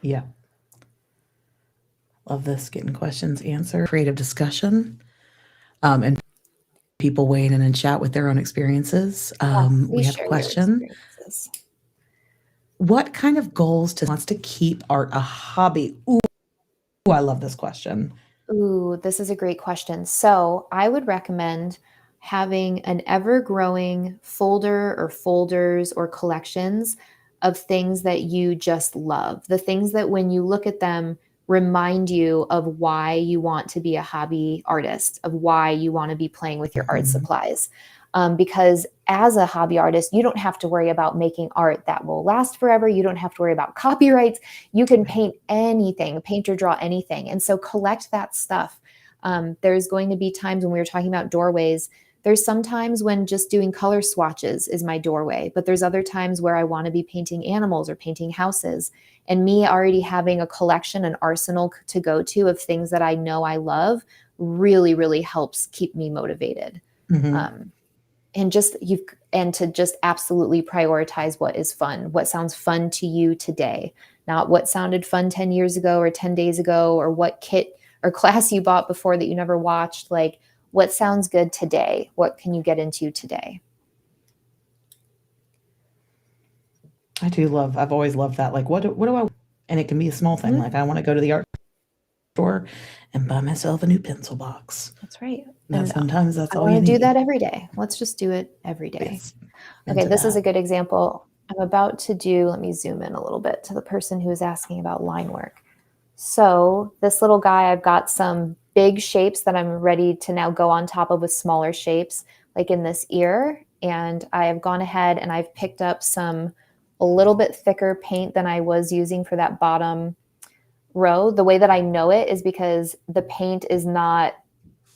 Yeah. Love this, getting questions answered. Creative discussion, and people weighing in and chat with their own experiences. Yeah, We please have a share your question. experiences. What kind of goals wants to keep art a hobby? Ooh, I love this question. Ooh, this is a great question. So I would recommend having an ever growing folder or folders or collections of things that you just love. The things that when you look at them, remind you of why you want to be a hobby artist, of why you want to be playing with your art Mhm. supplies. because as a hobby artist, you don't have to worry about making art that will last forever. You don't have to worry about copyrights. You can paint anything, paint or draw anything. And so collect that stuff. There's going to be times when we were talking about doorways. There's some times when just doing color swatches is my doorway, but there's other times where I want to be painting animals or painting houses. And me already having a collection, an arsenal to go to of things that I know I love really, really helps keep me motivated. Mm-hmm. And to just absolutely prioritize what is fun, what sounds fun to you today, not what sounded fun 10 years ago or 10 days ago, or what kit or class you bought before that you never watched. Like, what sounds good today? What can you get into today? I've always loved that. Like, what do I, and it can be a small thing. Mm-hmm. Like, I want to go to the art store and buy myself a new pencil box. That's right. Now, sometimes that's I all you want to need. do that every day. Let's just do it every day. Yes. Okay, this is a good example. I'm about to do, let me zoom in a little bit to the person who was asking about line work. So this little guy, I've got some big shapes that I'm ready to now go on top of with smaller shapes, like in this ear. And I have gone ahead and I've picked up a little bit thicker paint than I was using for that bottom row. The way that I know it is because the paint is not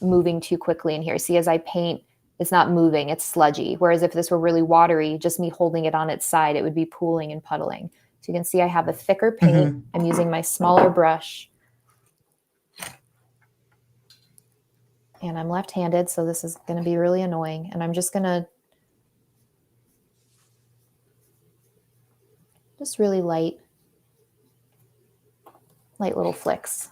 moving too quickly in here. See, as I paint, it's not moving, it's sludgy. Whereas if this were really watery, just me holding it on its side, it would be pooling and puddling. So you can see I have a thicker paint. Mm-hmm. I'm using my smaller brush. And I'm left-handed, so this is going to be really annoying. And I'm just going to just really light little flicks.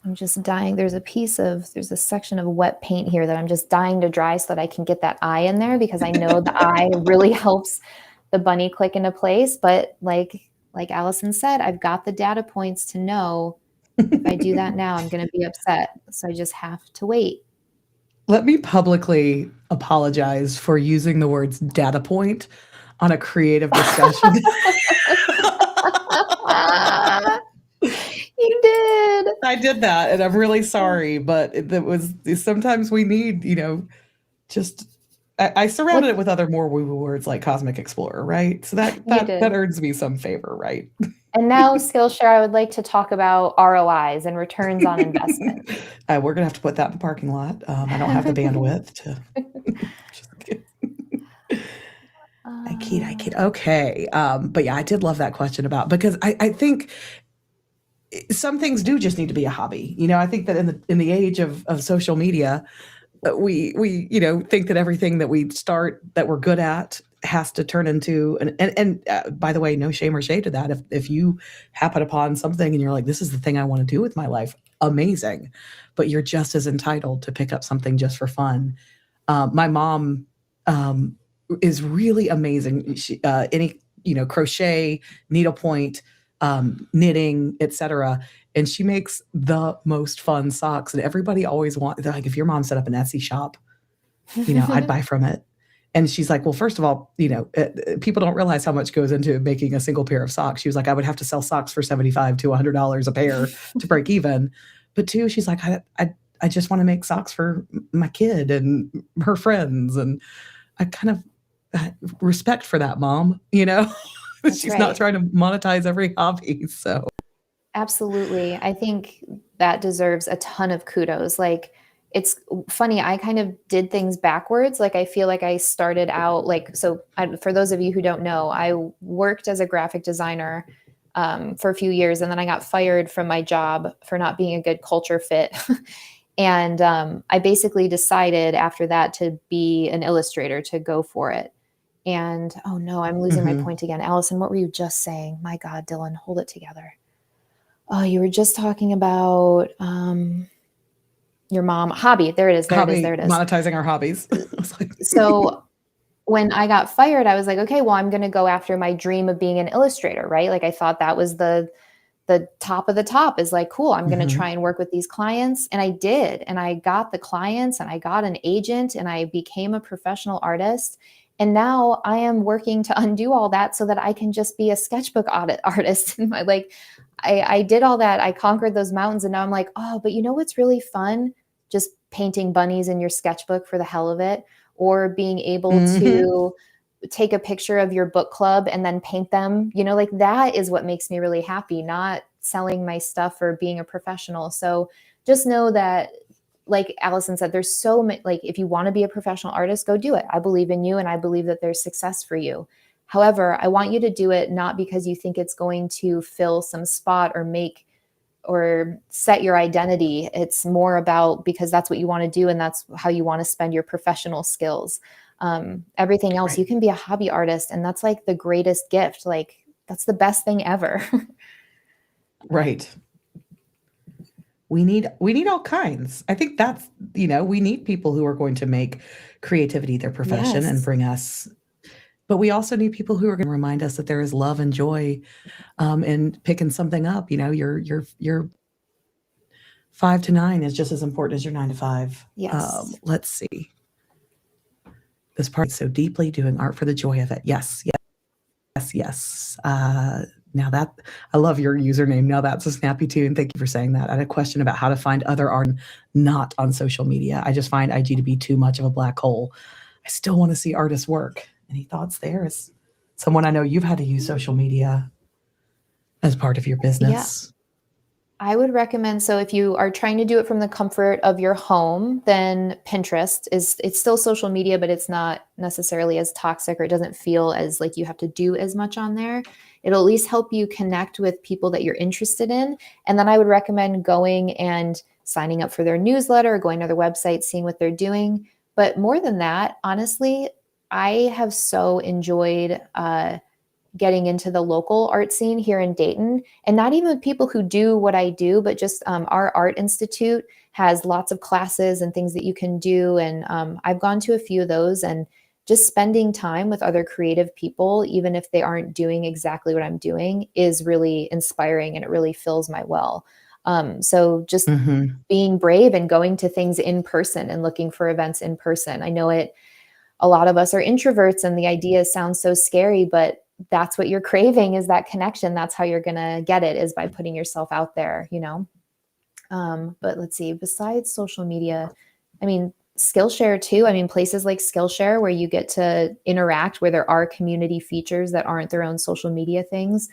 I'm just dying. There's a section of wet paint here that I'm just dying to dry so that I can get that eye in there, because I know the eye really helps the bunny click into place. But like Allison said, I've got the data points to know if I do that now, I'm going to be upset. So I just have to wait. Let me publicly apologize for using the words data point on a creative discussion. You did. I did that, and I'm really sorry, but it was sometimes we need, just I surrounded it with other more woo-woo words like cosmic explorer, right? So that earns me some favor, right? And now, Skillshare, I would like to talk about ROIs and returns on investment. We're going to have to put that in the parking lot. I don't have the bandwidth to. I kid. Okay. But yeah, I did love that question because I think some things do just need to be a hobby. I think that in the age of social media, we think that everything that we start that we're good at has to turn into and by the way, no shame or shade to that. If you happen upon something and you're like, this is the thing I want to do with my life, amazing. But you're just as entitled to pick up something just for fun. My mom is really amazing. She, any crochet, needlepoint, knitting, etc. And she makes the most fun socks. And everybody always wants, like, if your mom set up an Etsy shop, I'd buy from it. And she's like, well, first of all, people don't realize how much goes into making a single pair of socks. She was like, I would have to sell socks for $75 to $100 a pair to break even. But two, she's like, I just want to make socks for my kid and her friends. And I kind of respect for that, Mom, She's not trying to monetize every hobby. So absolutely. I think that deserves a ton of kudos. Like, it's funny, I kind of did things backwards. Like, I feel like I started out for those of you who don't know, I worked as a graphic designer for a few years, and then I got fired from my job for not being a good culture fit. And I basically decided after that to be an illustrator, to go for it. And oh no, I'm losing my point again. Allison, what were you just saying? My God, Dylan, hold it together. Oh, you were just talking about your mom hobby. There it is. There it is. Monetizing our hobbies. So when I got fired, I was like, okay, well, I'm going to go after my dream of being an illustrator, right? Like, I thought that was the top of the top, is like, cool, I'm going to try and work with these clients. And I did. And I got the clients, and I got an agent, and I became a professional artist. And now I am working to undo all that so that I can just be a sketchbook artist. And I did all that. I conquered those mountains. And now I'm like, oh, but you know what's really fun? Just painting bunnies in your sketchbook for the hell of it, or being able Mhm. to take a picture of your book club and then paint them. Like that is what makes me really happy, not selling my stuff or being a professional. So just know that, like Allison said, there's so many, like if you want to be a professional artist, go do it. I believe in you and I believe that there's success for you. However, I want you to do it not because you think it's going to fill some spot or make or set your identity. It's more about because that's what you want to do and that's how you want to spend your professional skills. Everything else, Right. you can be a hobby artist, and that's like the greatest gift. Like that's the best thing ever. Right. We need all kinds. I think that's, we need people who are going to make creativity their profession and Yes. bring us, but we also need people who are going to remind us that there is love and joy in picking something up. Your 5 to 9 is just as important as your 9 to 5. Yes. Let's see. This part so deeply, doing art for the joy of it. Yes, yes, yes. Now that I love your username. Now that's a snappy tune. Thank you for saying that. I had a question about how to find other art not on social media. I just find IG to be too much of a black hole. I still want to see artists work. Any thoughts there? As someone I know, you've had to use social media as part of your Yeah. business. I would recommend, so if you are trying to do it from the comfort of your home, then Pinterest it's still social media, but it's not necessarily as toxic, or it doesn't feel as like you have to do as much on there. It'll at least help you connect with people that you're interested in. And then I would recommend going and signing up for their newsletter, going to their website, seeing what they're doing. But more than that, honestly, I have so enjoyed getting into the local art scene here in Dayton. And not even people who do what I do, but just our art institute has lots of classes and things that you can do. And I've gone to a few of those, and just spending time with other creative people, even if they aren't doing exactly what I'm doing, is really inspiring and it really fills my well. So just Mm-hmm. being brave and going to things in person and looking for events in person. I know a lot of us are introverts and the idea sounds so scary, but that's what you're craving, is that connection. That's how you're going to get it, is by putting yourself out there. But let's see, besides social media, I mean, Skillshare too. I mean, places like Skillshare where you get to interact, where there are community features that aren't their own social media things.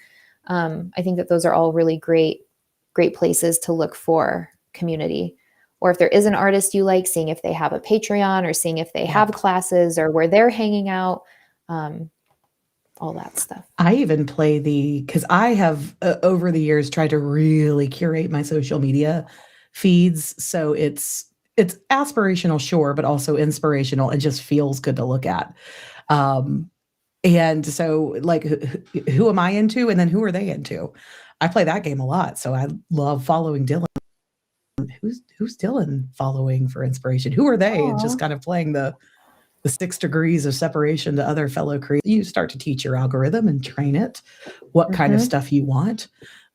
I think that those are all really great places to look for community. Or if there is an artist you like, seeing if they have a Patreon, or seeing if they have Yep. classes, or where they're hanging out, um, all that stuff. I even play because I have over the years tried to really curate my social media feeds. So it's aspirational, sure, but also inspirational. It just feels good to look at. Um, and so like, who am I into? And then who are they into? I play that game a lot. So I love following Dylan. Who's Dylan following for inspiration? Who are they? And just Oh, kind of playing the 6 degrees of separation to other fellow creators. You start to teach your algorithm and train it what kind of mm-hmm. stuff you want.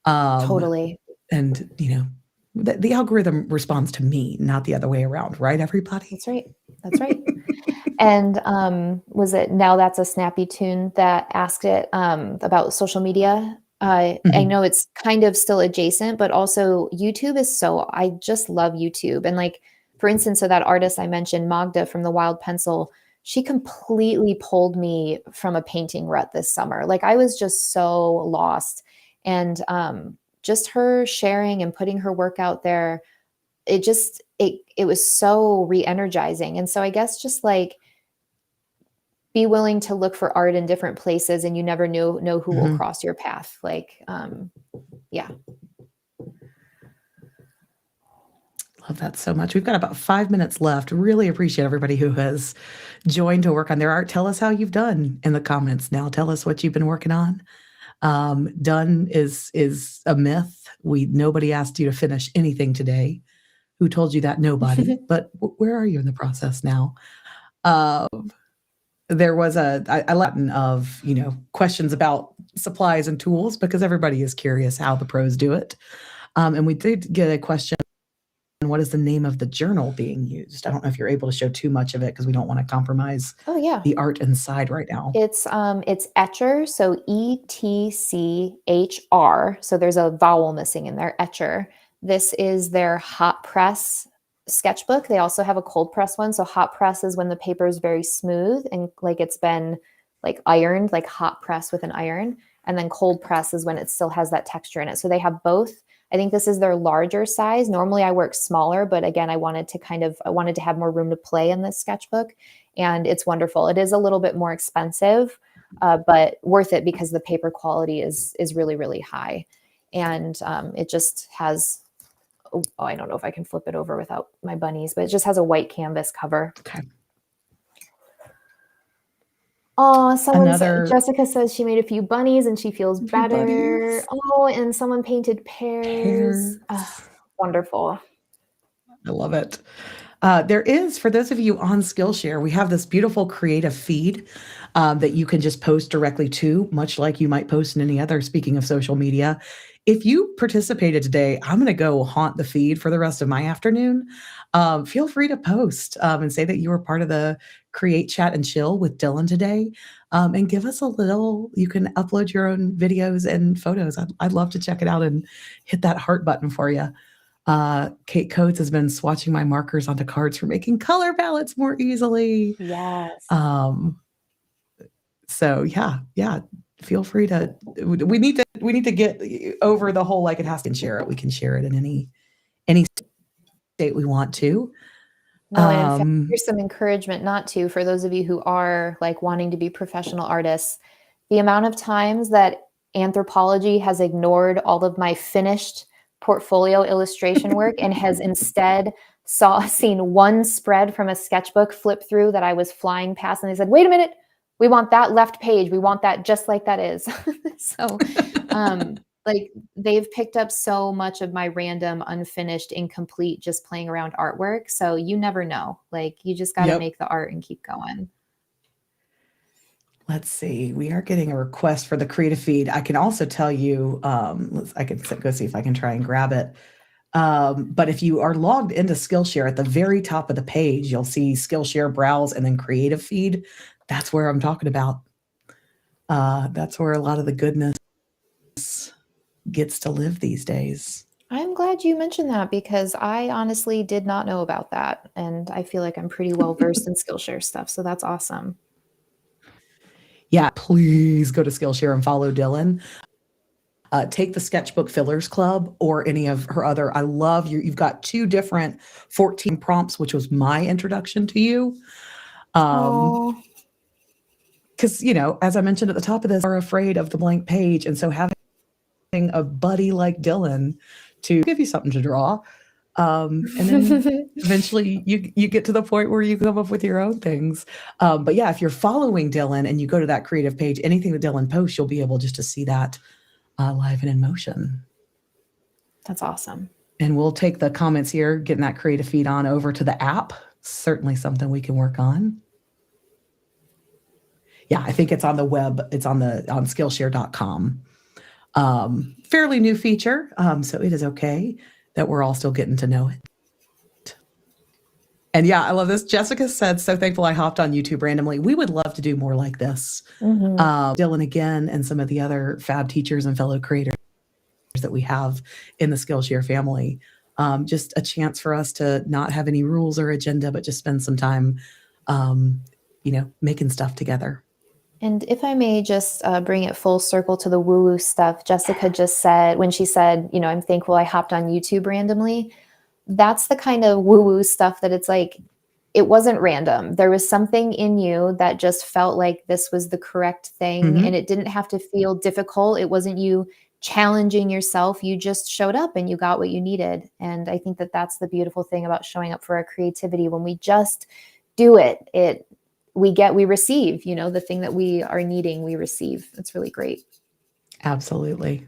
Um, Totally. and, the algorithm responds to me, not the other way around, right, everybody? That's right. That's right. And was it Now That's a Snappy Tune that asked it about social media? I Mhm. know it's kind of still adjacent, but also YouTube is so, I just love YouTube. And like, for instance, so that artist I mentioned, Magda from the Wild Pencil, she completely pulled me from a painting rut this summer. Like I was just so lost. And just her sharing and putting her work out there, it was so re-energizing. And so I guess just like be willing to look for art in different places, and you never know who will Mhm. cross your path. Like yeah. Love that so much. We've got about 5 minutes left. Really appreciate everybody who has joined to work on their art. Tell us how you've done in the comments now. Tell us what you've been working on. Done is a myth. Nobody asked you to finish anything today. Who told you that? Nobody. But where are you in the process now? Uh, there was a Latin of questions about supplies and tools, because everybody is curious how the pros do it. And we did get a question what is the name of the journal being used? I don't know if you're able to show too much of it because we don't want to compromise the art inside right now. It's Etcher, so ETCHR. So there's a vowel missing in there, Etcher. This is their hot press sketchbook. They also have a cold press one. So hot press is when the paper is very smooth and like it's been like ironed, like hot press with an iron. And then cold press is when it still has that texture in it. So they have both. I think this is their larger size. Normally I work smaller, but again, I wanted to have more room to play in this sketchbook, and it's wonderful. It is a little bit more expensive, but worth it because the paper quality is really, really high. And it just has, I don't know if I can flip it over without my bunnies, but it just has a white canvas cover. Okay. Oh, Jessica says she made a few bunnies and she feels better. Bunnies. Oh, and someone painted pears. Oh, wonderful. I love it. There is, for those of you on Skillshare, we have this beautiful creative feed that you can just post directly to, much like you might post in any other, speaking of social media. If you participated today, I'm going to go haunt the feed for the rest of my afternoon. Feel free to post and say that you were part of the Create, Chat, and Chill with Dylan today. And give us a little, you can upload your own videos and photos. I'd love to check it out and hit that heart button for you. Kate Coates has been swatching my markers onto cards for making color palettes more easily. Yes. So yeah. Feel free to. We need to get over the whole like it has to share it. We can share it in any state we want to. No, and in fact, here's some encouragement not to, for those of you who are like wanting to be professional artists. The amount of times that Anthropologie has ignored all of my finished portfolio illustration work and has instead seen one spread from a sketchbook flip through that I was flying past, and they said, "Wait a minute, we want that left page. We want that just like that is." So like they've picked up so much of my random, unfinished, incomplete, just playing around artwork. So you never know. Like you just got to make the art and keep going. Let's see. We are getting a request for the creative feed. I can also tell you, I can go see if I can try and grab it. But if you are logged into Skillshare, at the very top of the page, you'll see Skillshare browse and then creative feed. That's where I'm talking about. That's where a lot of the goodness gets to live these days. I'm glad you mentioned that because I honestly did not know about that. And I feel like I'm pretty well versed in Skillshare stuff. So that's awesome. Yeah, please go to Skillshare and follow Dylan. Take the Sketchbook Fillers Club or any of her other. I love you've got 2 different 14 prompts, which was my introduction to you. Because, as I mentioned at the top of this, are afraid of the blank page. And so having a buddy like Dylan to give you something to draw. And then eventually you get to the point where you come up with your own things. But yeah, if you're following Dylan and you go to that creative page, anything that Dylan posts, you'll be able just to see that live and in motion. That's awesome. And we'll take the comments here, getting that creative feed on over to the app. Certainly something we can work on. Yeah, I think it's on the web. It's on Skillshare.com. Fairly new feature, so it is okay that we're all still getting to know it. And yeah, I love this. Jessica said, "So thankful I hopped on YouTube randomly." We would love to do more like this. Dylan again and some of the other fab teachers and fellow creators that we have in the Skillshare family. Just a chance for us to not have any rules or agenda, but just spend some time, making stuff together. And if I may just bring it full circle to the woo-woo stuff, Jessica just said, when she said, I'm thankful I hopped on YouTube randomly, that's the kind of woo-woo stuff that it's like, it wasn't random. There was something in you that just felt like this was the correct thing, and it didn't have to feel difficult. It wasn't you challenging yourself. You just showed up and you got what you needed. And I think that that's the beautiful thing about showing up for our creativity. When we just do it, we receive, the thing that we are needing, we receive. It's really great. Absolutely.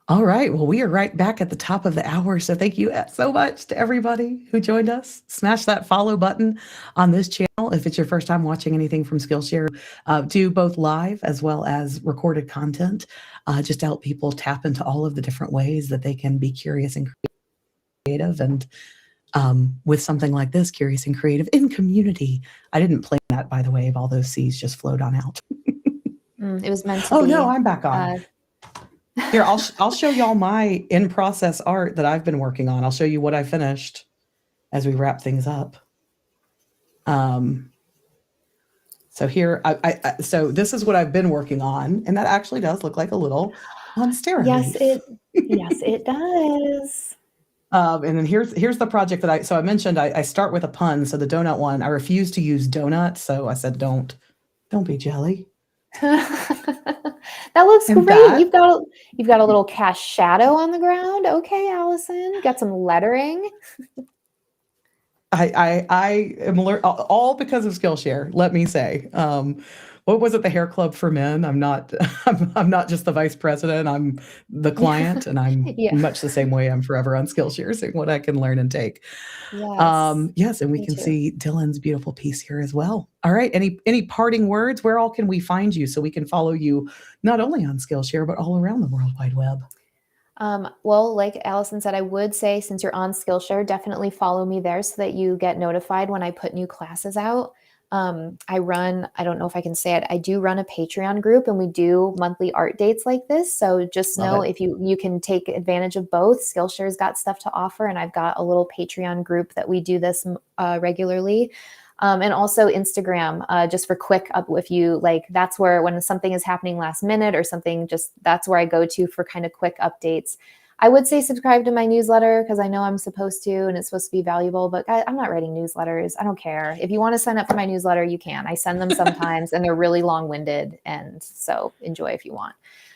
All right. Well, we are right back at the top of the hour. So thank you so much to everybody who joined us. Smash that follow button on this channel. If it's your first time watching anything from Skillshare, do both live as well as recorded content, just to help people tap into all of the different ways that they can be curious and creative. creative. And with something like this, curious and creative in community. I didn't plan that, by the way, if all those C's just flowed on out. It was meant to Oh be. no, I'm back on. Here, I'll show y'all my in-process art that I've been working on. I'll show you what I finished as we wrap things up. So here, so this is what I've been working on, and that actually does look like a little monstera Yes, leaf. yes, it does. And then here's the project that I mentioned. I start with a pun. So the donut one, I refuse to use donut. So I said, don't be jelly. That looks And great. that- You've got a little cast shadow on the ground. Okay, Allison, got some lettering. I am all because of Skillshare. Let me say, what was it? The Hair Club for Men. I'm not. I'm not just the vice president. I'm the client, and I'm Yeah. much the same way. I'm forever on Skillshare, seeing what I can learn and take. Yes. Yes, and we Me can too. see Dylan's beautiful piece here as well. All right. Any parting words? Where all can we find you so we can follow you not only on Skillshare but all around the World Wide Web? Well, like Allison said, I would say since you're on Skillshare, definitely follow me there so that you get notified when I put new classes out. I don't know if I can say it, I do run a Patreon group and we do monthly art dates like this. So just know if you can take advantage of both. Skillshare's got stuff to offer, and I've got a little Patreon group that we do this regularly. And also Instagram, just for quick up if you like, that's where when something is happening last minute or something, just that's where I go to for kind of quick updates. I would say subscribe to my newsletter because I know I'm supposed to and it's supposed to be valuable, but I'm not writing newsletters. I don't care. If you want to sign up for my newsletter, you can. I send them sometimes and they're really long-winded. And so enjoy if you want.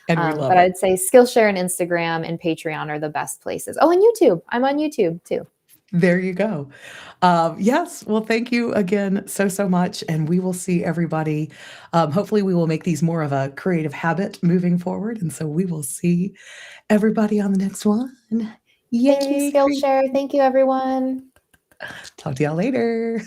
And we love but it. I'd say Skillshare and Instagram and Patreon are the best places. Oh, and YouTube. I'm on YouTube too. There you go. Yes. Well, thank you again so much. And we will see everybody. Hopefully, we will make these more of a creative habit moving forward. And so we will see everybody on the next one. Yay, Thank you, Skillshare. Thank you, everyone. Talk to y'all later.